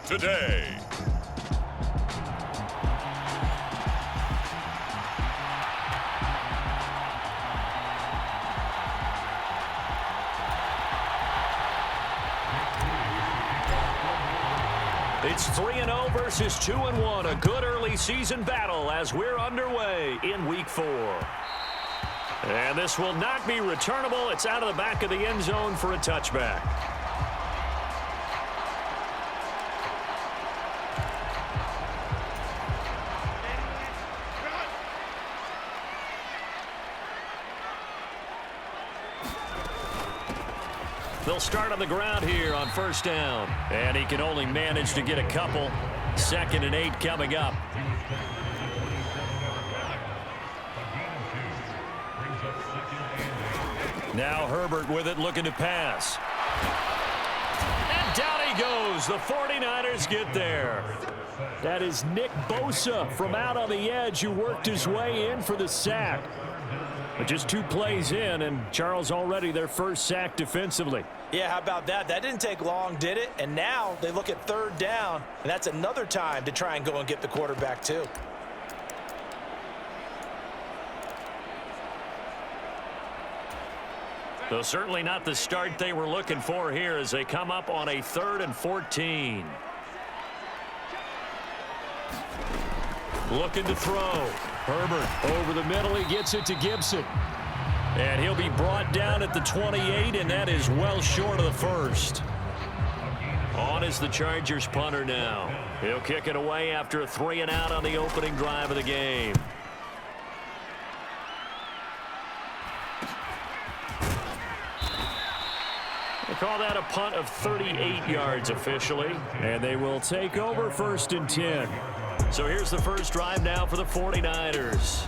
today. It's 3-0 versus 2-1. A good early season battle as we're underway in Week 4. And this will not be returnable. It's out of the back of the end zone for a touchback. They'll start on the ground here on first down. And he can only manage to get a couple. 2nd and 8 coming up. Now Herbert with it, looking to pass. And down he goes. The 49ers get there. That is Nick Bosa from out on the edge who worked his way in for the sack. But just 2 plays in, and Charles already their first sack defensively. Yeah, how about that? That didn't take long, did it? And now they look at 3rd down, and that's another time to try and go and get the quarterback too. So certainly not the start they were looking for here as they come up on a 3rd and 14. Looking to throw. Herbert over the middle. He gets it to Gibson. And he'll be brought down at the 28, and that is well short of the first. On is the Chargers punter now. He'll kick it away after a 3-and-out on the opening drive of the game. They call that a punt of 38 yards officially. And they will take over 1st and 10. So here's the first drive now for the 49ers.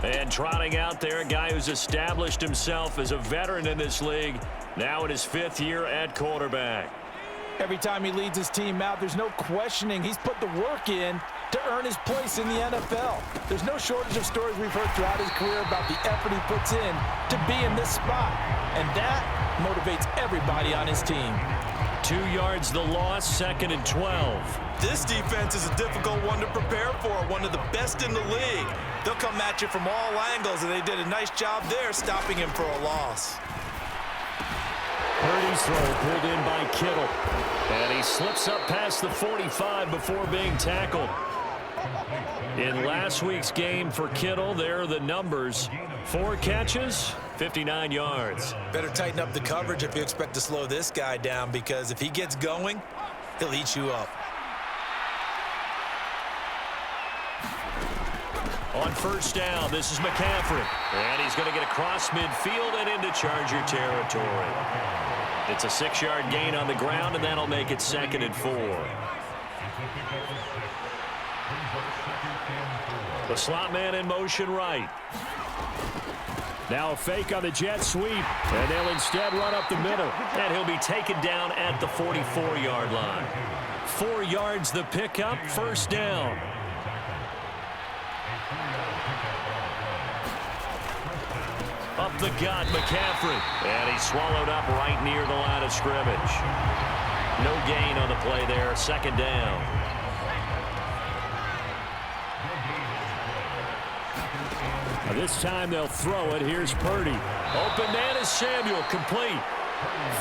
And trotting out there, a guy who's established himself as a veteran in this league, now in his 5th year at quarterback. Every time he leads his team out, there's no questioning. He's put the work in to earn his place in the NFL. There's no shortage of stories we've heard throughout his career about the effort he puts in to be in this spot. And that motivates everybody on his team. 2 yards the loss, 2nd and 12. This defense is a difficult one to prepare for, one of the best in the league. They'll come at you from all angles, and they did a nice job there stopping him for a loss. Purdy's throw pulled in by Kittle. And he slips up past the 45 before being tackled. In last week's game for Kittle, there are the numbers. 4 catches, 59 yards. Better tighten up the coverage if you expect to slow this guy down, because if he gets going, he'll eat you up. On first down, this is McCaffrey. And he's going to get across midfield and into Charger territory. It's a 6-yard gain on the ground, and that'll make it 2nd and 4. The slot man in motion right. Now a fake on the jet sweep, and they'll instead run up the middle. And he'll be taken down at the 44-yard line. 4 yards the pickup, first down. Up the gut, McCaffrey. And he's swallowed up right near the line of scrimmage. No gain on the play there, 2nd down. This time they'll throw it. Here's Purdy. Open man is Samuel, complete.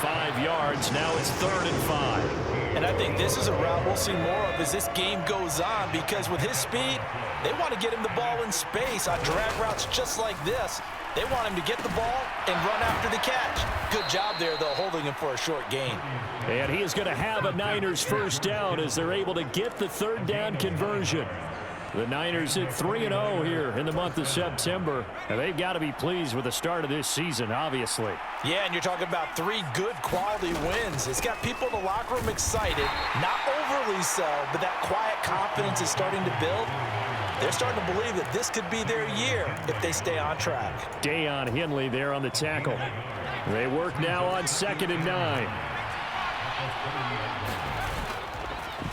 5 yards, now it's 3rd and 5. And I think this is a route we'll see more of as this game goes on, because with his speed, they want to get him the ball in space on drag routes just like this. They want him to get the ball and run after the catch. Good job there, though, holding him for a short gain. And he is going to have a Niners first down as they're able to get the 3rd down conversion. The Niners at 3-0 here in the month of September. And they've got to be pleased with the start of this season, obviously. Yeah, and you're talking about 3 good quality wins. It's got people in the locker room excited. Not overly so, but that quiet confidence is starting to build. They're starting to believe that this could be their year if they stay on track. Deion Henley there on the tackle. They work now on 2nd and 9.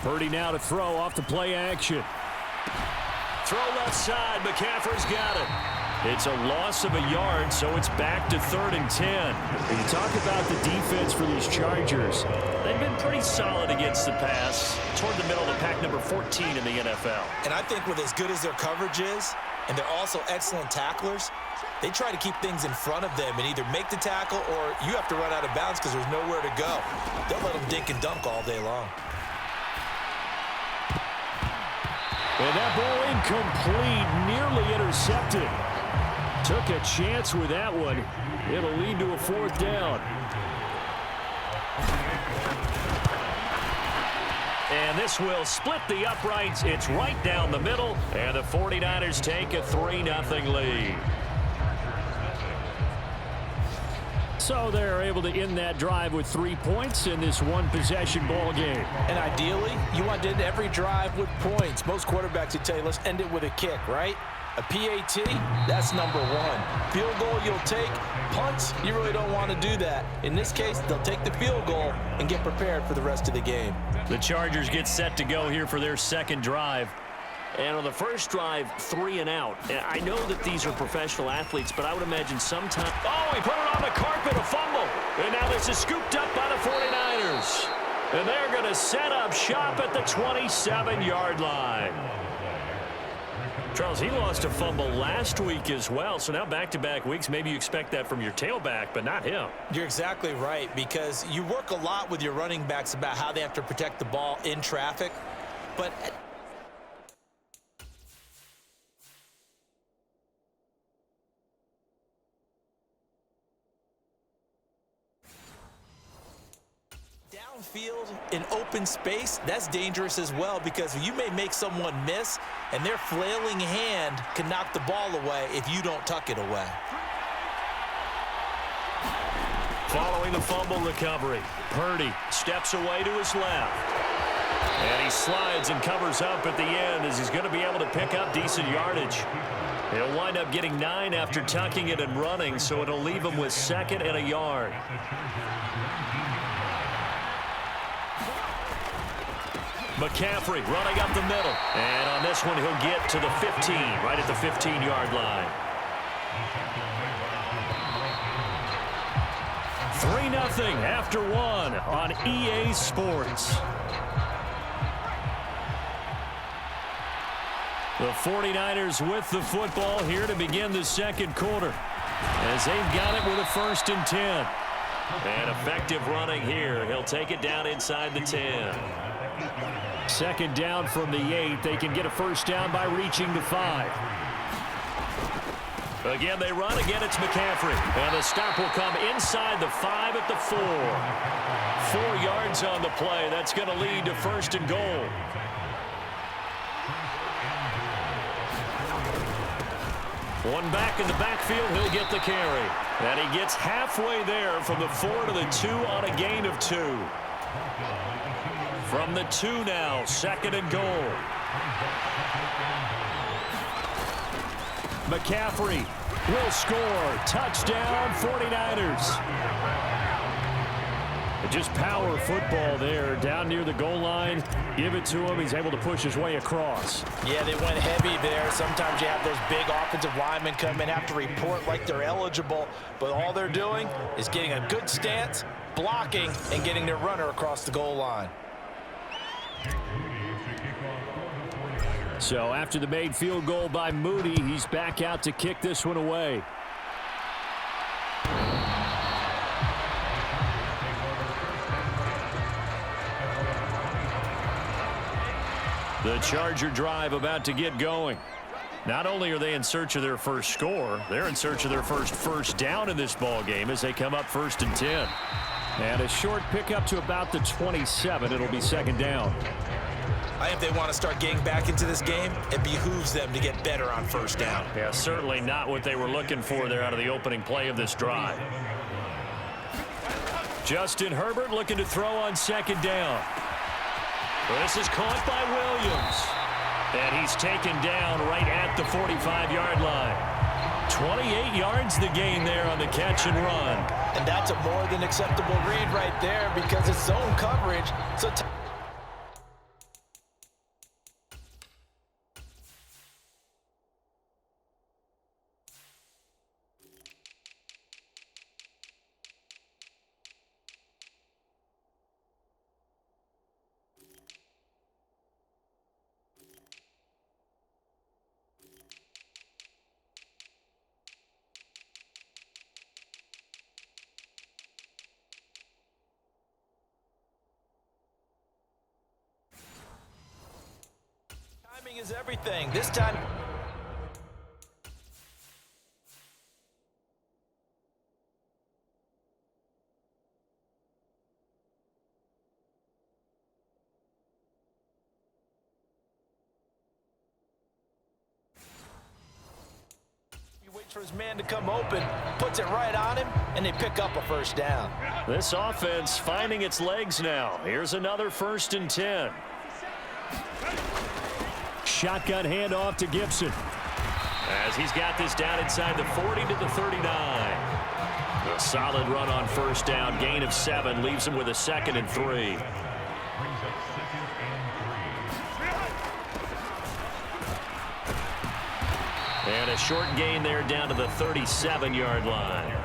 Purdy now to throw off the play action. Throw left side. McCaffrey's got it. It's a loss of a yard, so it's back to 3rd and 10. When you talk about the defense for these Chargers, they've been pretty solid against the pass, toward the middle of the pack, number 14 in the NFL. And I think with as good as their coverage is, and they're also excellent tacklers, they try to keep things in front of them and either make the tackle or you have to run out of bounds because there's nowhere to go. They'll let them dink and dunk all day long. And that ball incomplete, nearly intercepted. Took a chance with that one. It'll lead to a 4th down. And this will split the uprights. It's right down the middle, and the 49ers take a 3-0 lead. So they're able to end that drive with 3 points in this one-possession ball game. And ideally, you want to end every drive with points. Most quarterbacks would tell you, let's end it with a kick, right? A PAT, that's number 1. Field goal you'll take. Punts, you really don't want to do that. In this case, they'll take the field goal and get prepared for the rest of the game. The Chargers get set to go here for their second drive. And on the first drive, 3 and out. And I know that these are professional athletes, but I would imagine sometimes... Oh, he put it on the carpet, a fumble. And now this is scooped up by the 49ers. And they're going to set up shop at the 27-yard line. Charles, he lost a fumble last week as well, so now back-to-back weeks, maybe you expect that from your tailback, but not him. You're exactly right, because you work a lot with your running backs about how they have to protect the ball in traffic, but... downfield in open space, that's dangerous as well because you may make someone miss and their flailing hand can knock the ball away if you don't tuck it away. Following the fumble recovery, Purdy steps away to his left. And he slides and covers up at the end as he's going to be able to pick up decent yardage. He'll wind up getting 9 after tucking it and running, so it'll leave him with 2nd and a yard. McCaffrey running up the middle. And on this one, he'll get to the 15, right at the 15-yard line. 3-0 after 1 on EA Sports. The 49ers with the football here to begin the second quarter as they've got it with a 1st and 10. And effective running here. He'll take it down inside the 10. 2nd down from the 8. They can get a 1st down by reaching the 5. Again, they run. Again, it's McCaffrey. And the stop will come inside the 5 at the 4. 4 yards on the play. That's going to lead to 1st and goal. One back in the backfield, he'll get the carry. And he gets halfway there from the 4 to the 2 on a gain of 2. From the 2 now, 2nd and goal. McCaffrey will score. Touchdown, 49ers. Just power football there down near the goal line. Give it to him. He's able to push his way across. Yeah, they went heavy there. Sometimes you have those big offensive linemen come in, have to report like they're eligible, but all they're doing is getting a good stance, blocking, and getting their runner across the goal line. So after the made field goal by Moody, he's back out to kick this one away. The Charger drive about to get going. Not only are they in search of their first score, they're in search of their first down in this ball game as they come up 1st and 10. And a short pickup to about the 27. It'll be 2nd down. I think if they want to start getting back into this game, it behooves them to get better on 1st down. Yeah, certainly not what they were looking for there out of the opening play of this drive. Justin Herbert looking to throw on 2nd down. This is caught by Williams. And he's taken down right at the 45-yard line. 28 yards the gain there on the catch and run. And that's a more than acceptable read right there because it's zone coverage. So is everything. This time, he waits for his man to come open, puts it right on him, and they pick up a first down. This offense finding its legs now. Here's another 1st and 10. Shotgun handoff to Gibson. As he's got this down inside the 40 to the 39. A solid run on first down. Gain of 7 leaves him with a 2nd and 3. And a short gain there down to the 37-yard line.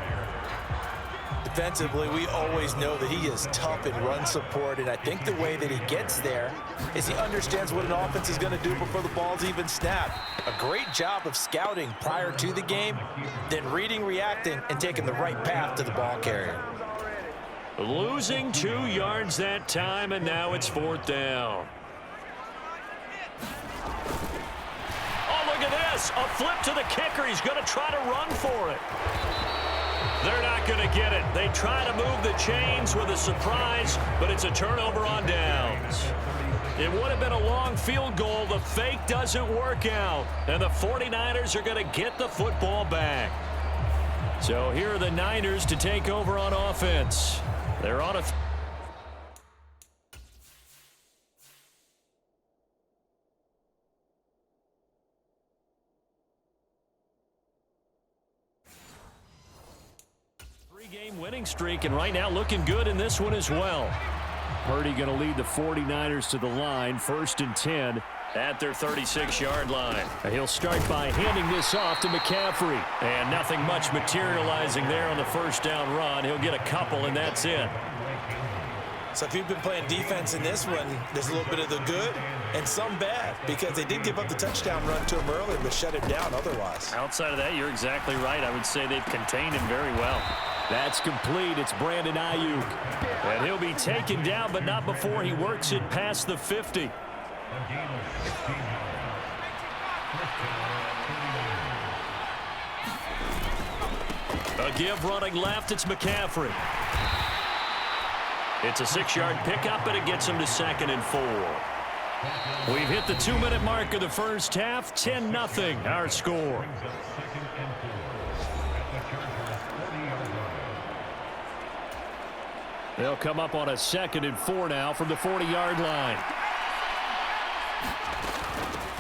Defensively, we always know that he is tough in run support, and I think the way that he gets there is he understands what an offense is going to do before the ball's even snapped. A great job of scouting prior to the game, then reading, reacting, and taking the right path to the ball carrier. Losing 2 yards that time, and now it's 4th down. Oh, look at this. A flip to the kicker. He's going to try to run for it. They're not going to get it. They try to move the chains with a surprise, but it's a turnover on downs. It would have been a long field goal. The fake doesn't work out, and the 49ers are going to get the football back. So here are the Niners to take over on offense. They're on a... Three-game winning streak, and right now looking good in this one as well. Purdy going to lead the 49ers to the line, 1st and 10 at their 36-yard line. He'll start by handing this off to McCaffrey, and nothing much materializing there on the first down run. He'll get a couple, and that's it. So if you've been playing defense in this one, there's a little bit of the good and some bad, because they did give up the touchdown run to him earlier, but shut him down otherwise. Outside of that, you're exactly right. I would say they've contained him very well. That's complete. It's Brandon Ayuk. And he'll be taken down, but not before he works it past the 50. A give running left. It's McCaffrey. It's a 6-yard pickup, and it gets him to 2nd and 4. We've hit the 2-minute mark of the first half. 10-0 our score. They'll come up on a 2nd and 4 now from the 40-yard line.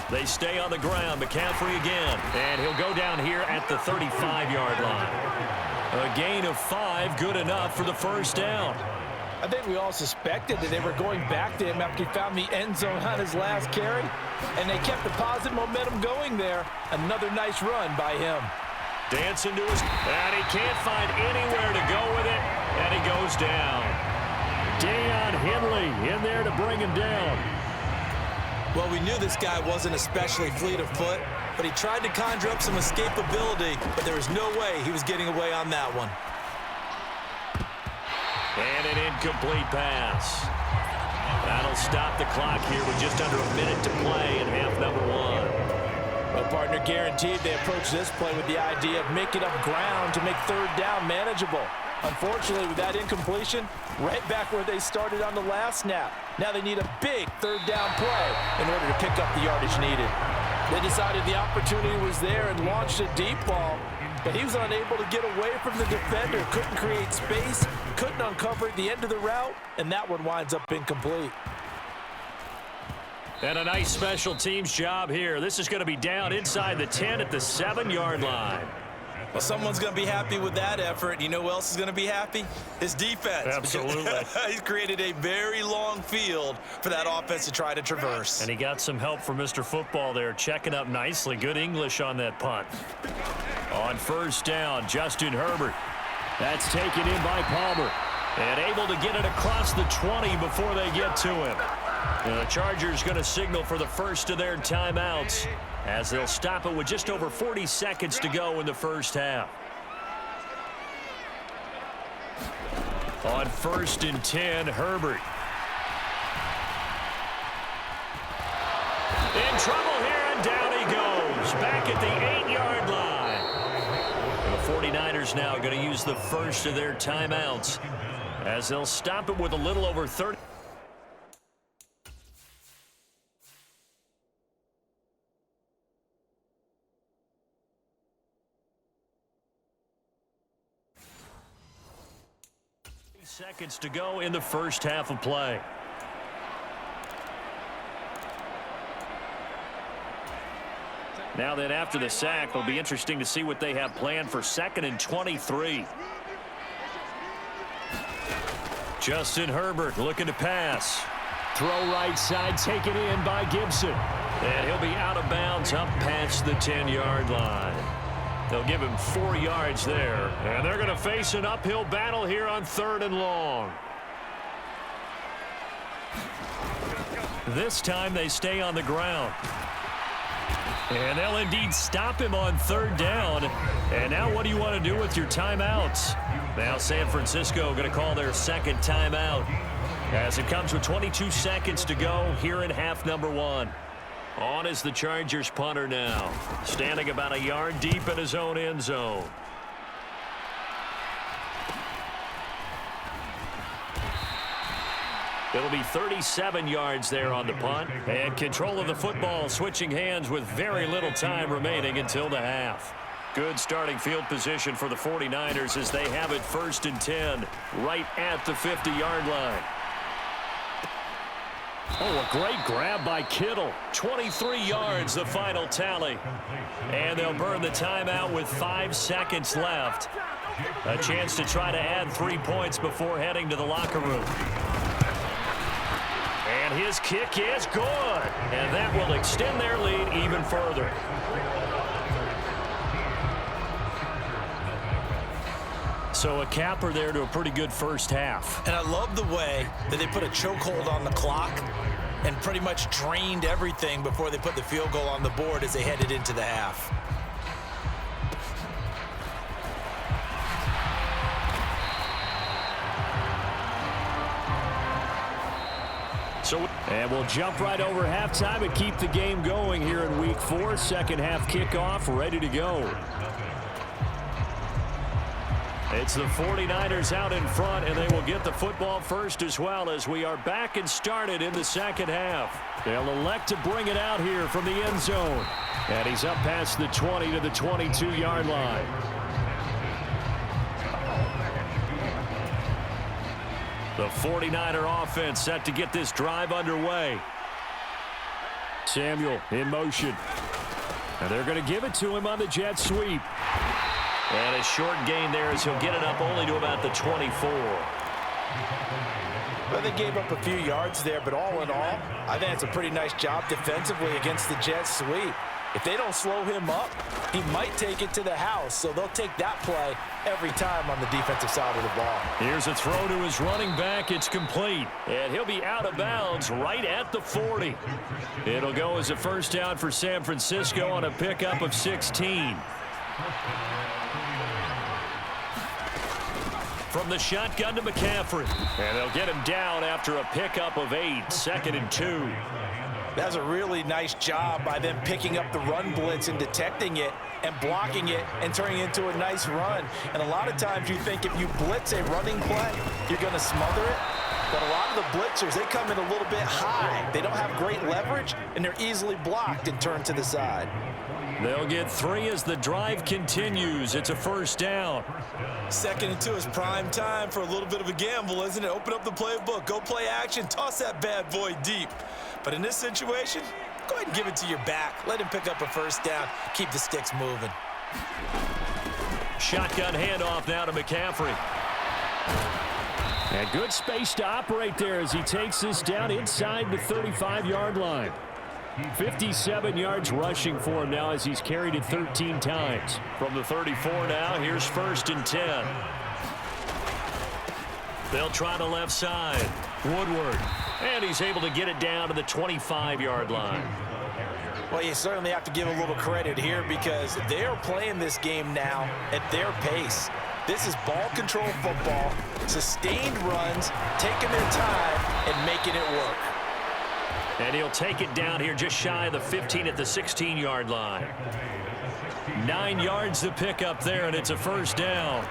They stay on the ground. McCaffrey again. And he'll go down here at the 35-yard line. A gain of 5, good enough for the first down. I think we all suspected that they were going back to him after he found the end zone on his last carry, and they kept the positive momentum going there. Another nice run by him. Dancing to his... and he can't find anywhere to go with it, and he goes down. Deion Henley in there to bring him down. Well, we knew this guy wasn't especially fleet of foot, but he tried to conjure up some escapability, but there was no way he was getting away on that one. And an incomplete pass. That'll stop the clock here with just under a minute to play in half number 1. Well, partner, guaranteed they approach this play with the idea of making up ground to make third down manageable. Unfortunately, with that incompletion, right back where they started on the last snap. Now they need a big third down play in order to pick up the yardage needed. They decided the opportunity was there and launched a deep ball, but he was unable to get away from the defender, couldn't create space, couldn't uncover the end of the route, and that one winds up incomplete. And a nice special teams job here. This is going to be down inside the 10 at the 7-yard line. Well, someone's going to be happy with that effort. You know who else is going to be happy? His defense. Absolutely. He's created a very long field for that offense to try to traverse. And he got some help from Mr. Football there, checking up nicely. Good English on that punt. On first down, Justin Herbert. That's taken in by Palmer. And able to get it across the 20 before they get to him. And the Chargers going to signal for the first of their timeouts, as they'll stop it with just over 40 seconds to go in the first half. On 1st and 10, Herbert. in trouble here, and down he goes. Back at the 8-yard line. The 49ers now going to use the first of their timeouts as they'll stop it with a little over 30. Seconds to go in the first half of play. Now then, after the sack, it'll be interesting to see what they have planned for 2nd and 23. Justin Herbert looking to pass. Throw right side, taken in by Gibson. And he'll be out of bounds up past the 10-yard line. They'll give him 4 yards there. And they're going to face an uphill battle here on 3rd and long. This time they stay on the ground. And they'll indeed stop him on 3rd down. And now what do you want to do with your timeouts? Now San Francisco going to call their 2nd timeout as it comes with 22 seconds to go here in half number 1. On is the Chargers punter now, standing about a yard deep in his own end zone. It'll be 37 yards there on the punt, and control of the football switching hands with very little time remaining until the half. Good starting field position for the 49ers as they have it 1st and 10 right at the 50-yard line. Oh, a great grab by Kittle. 23 yards, the final tally. And they'll burn the timeout with 5 seconds left. A chance to try to add 3 points before heading to the locker room. And his kick is good. And that will extend their lead even further. So a capper there to a pretty good first half. And I love the way that they put a chokehold on the clock and pretty much drained everything before they put the field goal on the board as they headed into the half. And we'll jump right over halftime and keep the game going here in week 4. Second half kickoff ready to go. It's the 49ers out in front, and they will get the football first as well as we are back and started in the second half. They'll elect to bring it out here from the end zone. And he's up past the 20 to the 22-yard line. The 49er offense set to get this drive underway. Samuel in motion. And they're going to give it to him on the jet sweep. And a short gain there as he'll get it up only to about the 24. Well, they gave up a few yards there, but all in all, I think it's a pretty nice job defensively against the jet sweep. If they don't slow him up, he might take it to the house, so they'll take that play every time on the defensive side of the ball. Here's a throw to his running back. It's complete. And he'll be out of bounds right at the 40. It'll go as a first down for San Francisco on a pickup of 16. From the shotgun to McCaffrey. And they'll get him down after a pickup of 8. 2nd and 2. That's a really nice job by them picking up the run blitz and detecting it and blocking it and turning it into a nice run. And a lot of times you think if you blitz a running play, you're going to smother it. But a lot of the blitzers, they come in a little bit high. They don't have great leverage, and they're easily blocked and turned to the side. They'll get 3 as the drive continues. It's a first down. 2nd and 2 is prime time for a little bit of a gamble, isn't it? Open up the playbook, go play action, toss that bad boy deep. But in this situation, go ahead and give it to your back. Let him pick up a first down. Keep the sticks moving. Shotgun handoff now to McCaffrey. And good space to operate there as he takes this down inside the 35-yard line. 57 yards rushing for him now as he's carried it 13 times. From the 34 now, here's 1st and 10. They'll try the left side. Woodward. And he's able to get it down to the 25-yard line. Well, you certainly have to give a little credit here because they're playing this game now at their pace. This is ball control football, sustained runs, taking their time, and making it work. And he'll take it down here just shy of the 15 at the 16-yard line. 9 yards to pick up there, and it's a first down.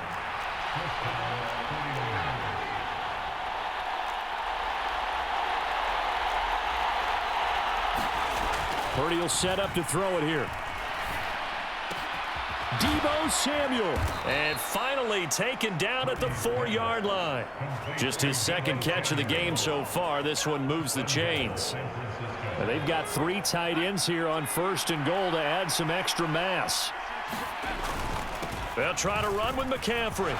Purdy will set up to throw it here. Deebo Samuel. And finally taken down at the 4-yard line. Just his second catch of the game so far. This one moves the chains. They've got 3 tight ends here on 1st and goal to add some extra mass. They'll try to run with McCaffrey.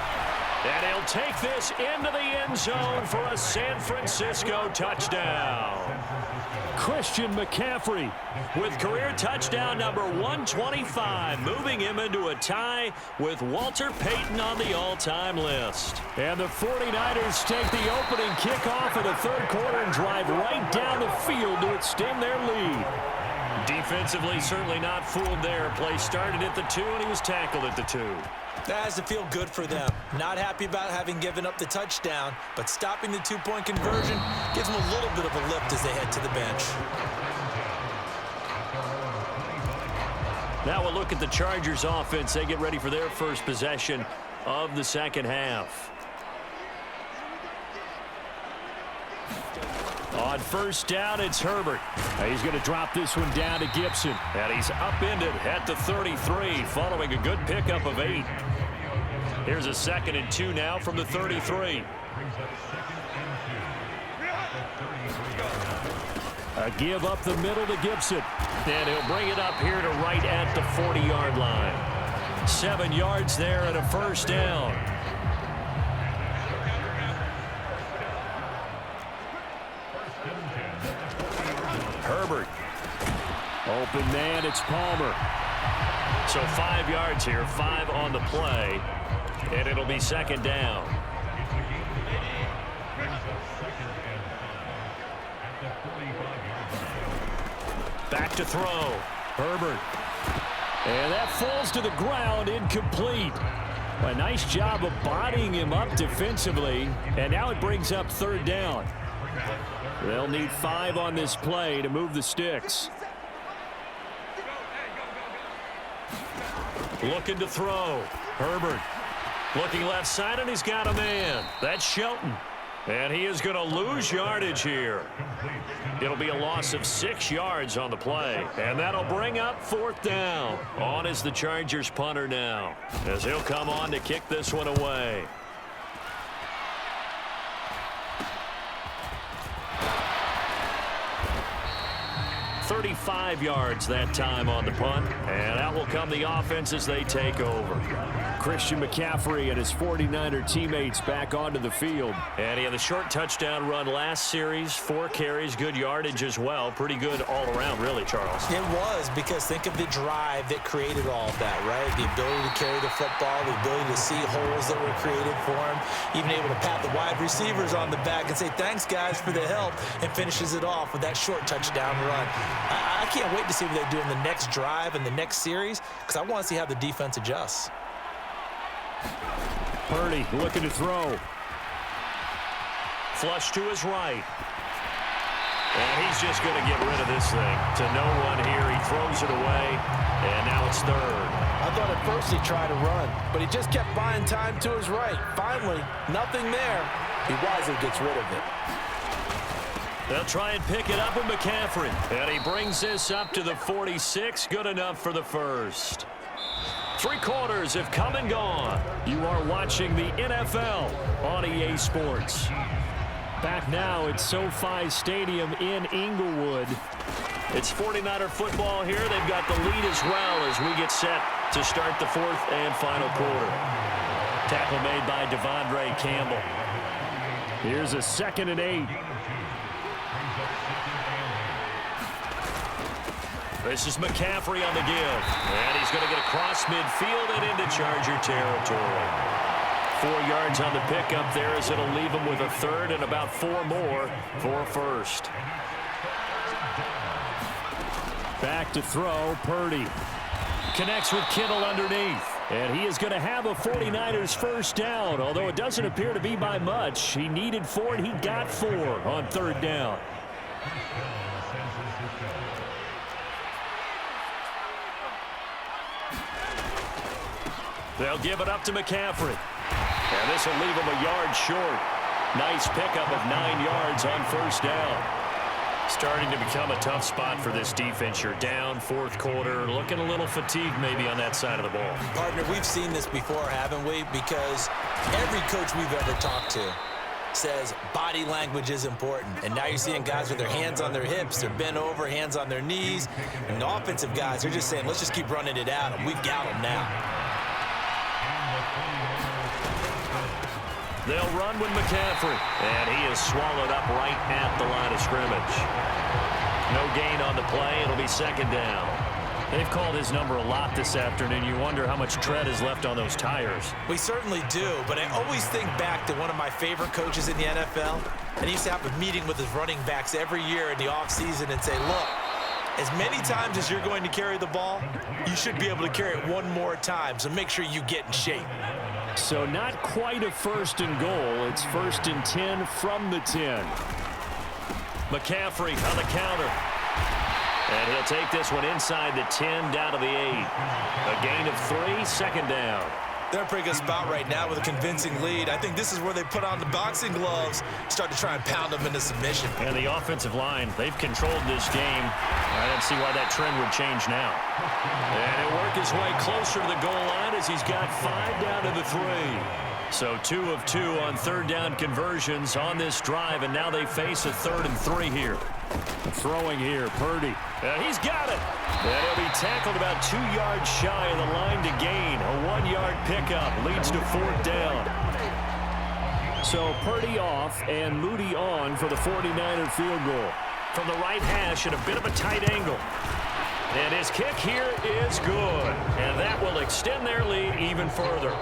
And he'll take this into the end zone for a San Francisco touchdown. Christian McCaffrey with career touchdown number 125, moving him into a tie with Walter Payton on the all-time list. And the 49ers take the opening kickoff of the 3rd quarter and drive right down the field to extend their lead. Defensively, certainly not fooled there. Play started at the 2, and he was tackled at the 2. That has to feel good for them. Not happy about having given up the touchdown, but stopping the 2-point conversion gives them a little bit of a lift as they head to the bench. Now we'll look at the Chargers offense. They get ready for their first possession of the second half. On first down, it's Herbert. He's going to drop this one down to Gibson. And he's upended at the 33 following a good pickup of 8. Here's a 2nd and 2 now from the 33. A give up the middle to Gibson. And he'll bring it up here to right at the 40-yard line. 7 yards there and a first down. Herbert. Open man, it's Palmer. So 5 yards here, 5 on the play. And it'll be 2nd down. Back to throw. Herbert. And that falls to the ground, incomplete. A nice job of bodying him up defensively. And now it brings up 3rd down. They'll need 5 on this play to move the sticks. Looking to throw. Herbert. Looking left side, and he's got a man. That's Shelton. And he is going to lose yardage here. It'll be a loss of 6 yards on the play. And that'll bring up 4th down. On is the Chargers punter now, as he'll come on to kick this one away. 35 yards that time on the punt. And out will come the offense as they take over. Christian McCaffrey and his 49er teammates back onto the field. And he had a short touchdown run last series. 4 carries, good yardage as well. Pretty good all around, really, Charles. It was, because think of the drive that created all of that, right? The ability to carry the football, the ability to see holes that were created for him, even able to pat the wide receivers on the back and say, thanks, guys, for the help, and finishes it off with that short touchdown run. I can't wait to see what they do in the next drive and the next series, because I want to see how the defense adjusts. Purdy looking to throw. Flush to his right. And he's just going to get rid of this thing to no one here. He throws it away, and now it's 3rd. I thought at first he tried to run, but he just kept buying time to his right. Finally, nothing there. He wisely gets rid of it. They'll try and pick it up with McCaffrey. And he brings this up to the 46. Good enough for the first. 3 quarters have come and gone. You are watching the NFL on EA Sports. Back now at SoFi Stadium in Inglewood. It's 49er football here. They've got the lead as well as we get set to start the 4th and final quarter. Tackle made by Devondre Campbell. Here's a 2nd and 8. This is McCaffrey on the give. And he's going to get across midfield and into Charger territory. 4 yards on the pickup there as it'll leave him with a 3rd and about 4 more for a first. Back to throw, Purdy. Connects with Kittle underneath. And he is going to have a 49ers first down, although it doesn't appear to be by much. He needed 4, and he got 4 on 3rd down. They'll give it up to McCaffrey. And this will leave him a yard short. Nice pickup of 9 yards on first down. Starting to become a tough spot for this defense. You're down fourth quarter, looking a little fatigued maybe on that side of the ball. Partner, we've seen this before, haven't we? Because every coach we've ever talked to says body language is important. And now you're seeing guys with their hands on their hips, they're bent over, hands on their knees. And the offensive guys, they're just saying, let's just keep running it at them. We've got them now. They'll run with McCaffrey, and he is swallowed up right at the line of scrimmage. No gain on the play. It'll be second down. They've called his number a lot this afternoon. You wonder how much tread is left on those tires. We certainly do, but I always think back to one of my favorite coaches in the NFL, and he used to have a meeting with his running backs every year in the offseason and say, look, as many times as you're going to carry the ball, you should be able to carry it one more time, so make sure you get in shape. So not quite a first and goal. It's first and 10 from the 10. McCaffrey on the counter. And he'll take this one inside the 10 down to the 8. A gain of 3, second down. They're in a pretty good spot right now with a convincing lead. I think this is where they put on the boxing gloves, start to try and pound them into submission. And the offensive line, they've controlled this game. I don't see why that trend would change now. And he'll work his way closer to the goal line as he's got 5 down to the 3. So 2 of 2 on third down conversions on this drive, and now they face a 3rd and 3 here. Throwing here, Purdy. He's got it. And he'll be tackled about 2 yards shy of the line to gain. A 1-yard pickup leads to 4th down. So Purdy off and Moody on for the 49er field goal. From the right hash at a bit of a tight angle. And his kick here is good. And that will extend their lead even further.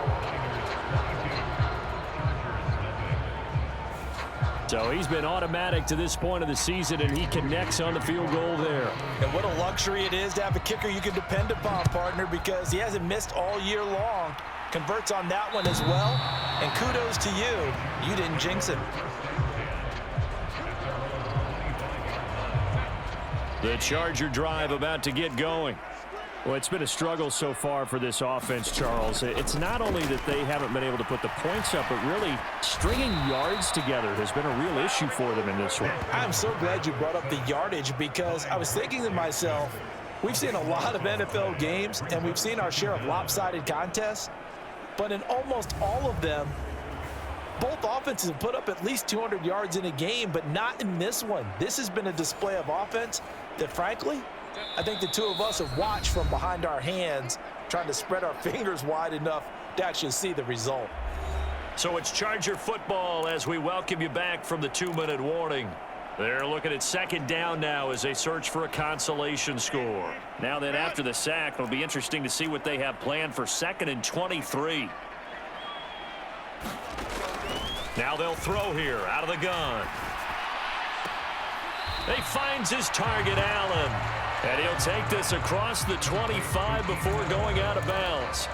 So he's been automatic to this point of the season, and he connects on the field goal there. And what a luxury it is to have a kicker you can depend upon, partner, because he hasn't missed all year long. Converts on that one as well. And kudos to you. You didn't jinx it. The Charger drive about to get going. Well, it's been a struggle so far for this offense, Charles. It's not only that they haven't been able to put the points up, but really stringing yards together has been a real issue for them in this one. I'm so glad you brought up the yardage, because I was thinking to myself, we've seen a lot of NFL games, and we've seen our share of lopsided contests, but in almost all of them, both offenses have put up at least 200 yards in a game, but not in this one. This has been a display of offense that, frankly, I think the two of us have watched from behind our hands, trying to spread our fingers wide enough to actually see the result. So it's Charger football as we welcome you back from the 2-minute warning. They're looking at second down now as they search for a consolation score. Now that after the sack, it'll be interesting to see what they have planned for 2nd and 23. Now they'll throw here out of the gun. He finds his target, Allen. And he'll take this across the 25 before going out of bounds.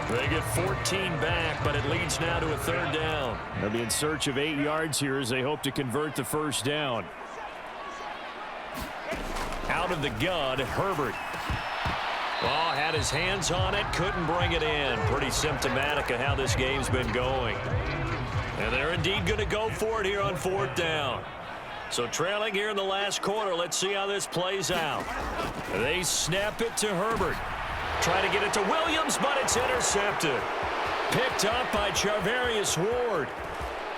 They get 14 back, but it leads now to a 3rd down. They'll be in search of 8 yards here as they hope to convert the first down. Out of the gun, Herbert. Oh, had his hands on it, couldn't bring it in. Pretty symptomatic of how this game's been going. And they're indeed going to go for it here on 4th down. So trailing here in the last quarter, let's see how this plays out. They snap it to Herbert. Try to get it to Williams, but it's intercepted. Picked up by Charvarius Ward.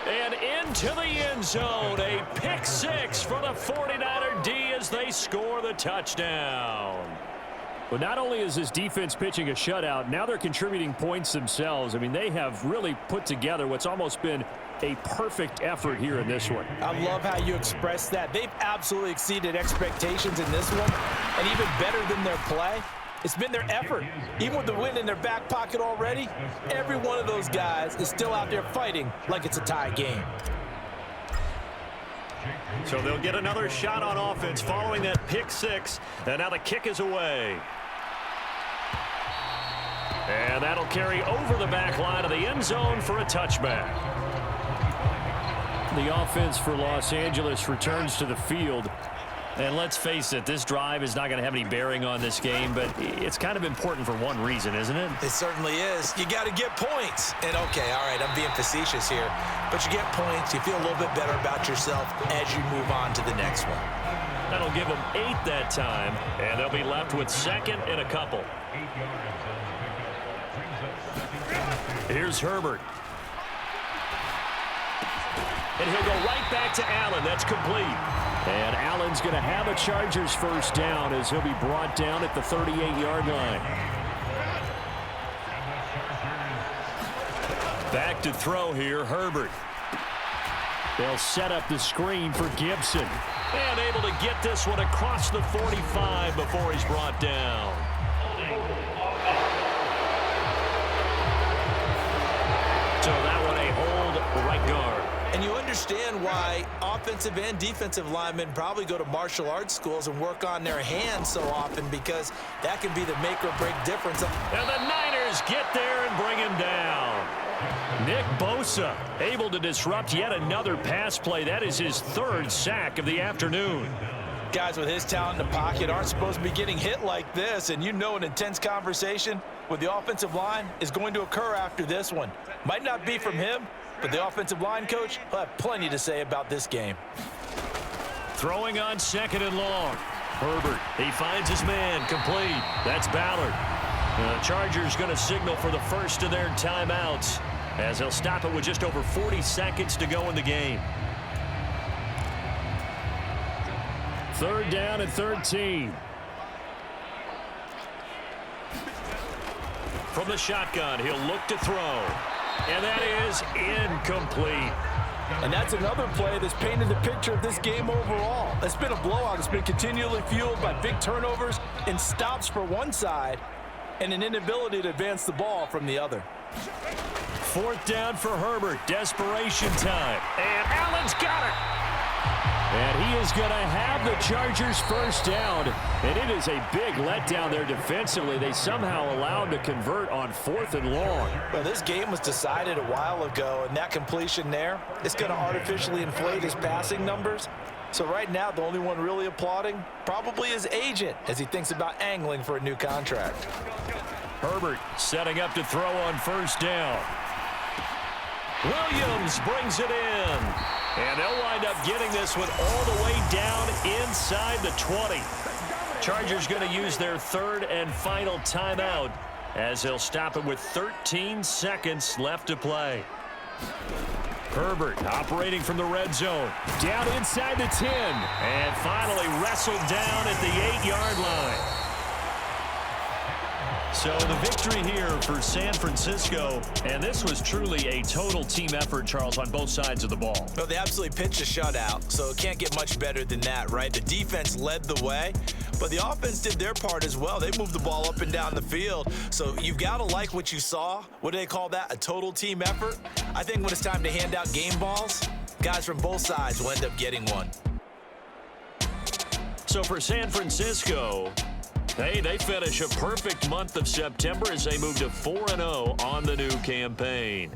And into the end zone, a pick 6 for the 49er D as they score the touchdown. But not only is this defense pitching a shutout, now they're contributing points themselves. I mean, they have really put together what's almost been a perfect effort here in this one. I love how you express that. They've absolutely exceeded expectations in this one, and even better than their play, it's been their effort. Even with the win in their back pocket already, every one of those guys is still out there fighting like it's a tie game. So they'll get another shot on offense following that pick 6, and now the kick is away. And that'll carry over the back line of the end zone for a touchback. The offense for Los Angeles returns to the field. And let's face it, this drive is not going to have any bearing on this game, but it's kind of important for one reason, isn't it? It certainly is. You got to get points. And, okay, all right, I'm being facetious here, but you get points, you feel a little bit better about yourself as you move on to the next one. That'll give them 8 that time, and they'll be left with second and a couple. Here's Herbert. And he'll go right back to Allen. That's complete. And Allen's going to have a Chargers first down as he'll be brought down at the 38-yard line. Back to throw here, Herbert. They'll set up the screen for Gibson. And able to get this one across the 45 before he's brought down. So that one a hold right guard. And you understand why offensive and defensive linemen probably go to martial arts schools and work on their hands so often, because that can be the make or break difference. And the Niners get there and bring him down. Nick Bosa able to disrupt yet another pass play. That is his 3rd sack of the afternoon. Guys with his talent in the pocket aren't supposed to be getting hit like this, and you know an intense conversation with the offensive line is going to occur after this one. Might not be from him, but the offensive line coach will have plenty to say about this game. Throwing on 2nd and long. Herbert, he finds his man, complete. That's Ballard. The Chargers going to signal for the first of their timeouts as they'll stop it with just over 40 seconds to go in the game. 3rd down and 13. From the shotgun, he'll look to throw. And that is incomplete. And that's another play that's painted the picture of this game overall. It's been a blowout. It's been continually fueled by big turnovers and stops for one side and an inability to advance the ball from the other. 4th down for Herbert. Desperation time. And Allen's got it. And he is going to have the Chargers first down. And it is a big letdown there defensively. They somehow allowed to convert on 4th and long. Well, this game was decided a while ago, and that completion there is going to artificially inflate his passing numbers. So right now, the only one really applauding probably his agent as he thinks about angling for a new contract. Herbert setting up to throw on 1st down. Williams brings it in. And they'll wind up getting this one all the way down inside the 20. Chargers going to use their 3rd and final timeout as they'll stop it with 13 seconds left to play. Herbert operating from the red zone. Down inside the 10. And finally wrestled down at the 8-yard line. So the victory here for San Francisco, and this was truly a total team effort, Charles, on both sides of the ball. Well, they absolutely pitched a shutout, so it can't get much better than that, right? The defense led the way, but the offense did their part as well. They moved the ball up and down the field, so you've got to like what you saw. What do they call that? A total team effort? I think when it's time to hand out game balls, guys from both sides will end up getting one. So for San Francisco, hey, they finish a perfect month of September as they move to 4-0 on the new campaign.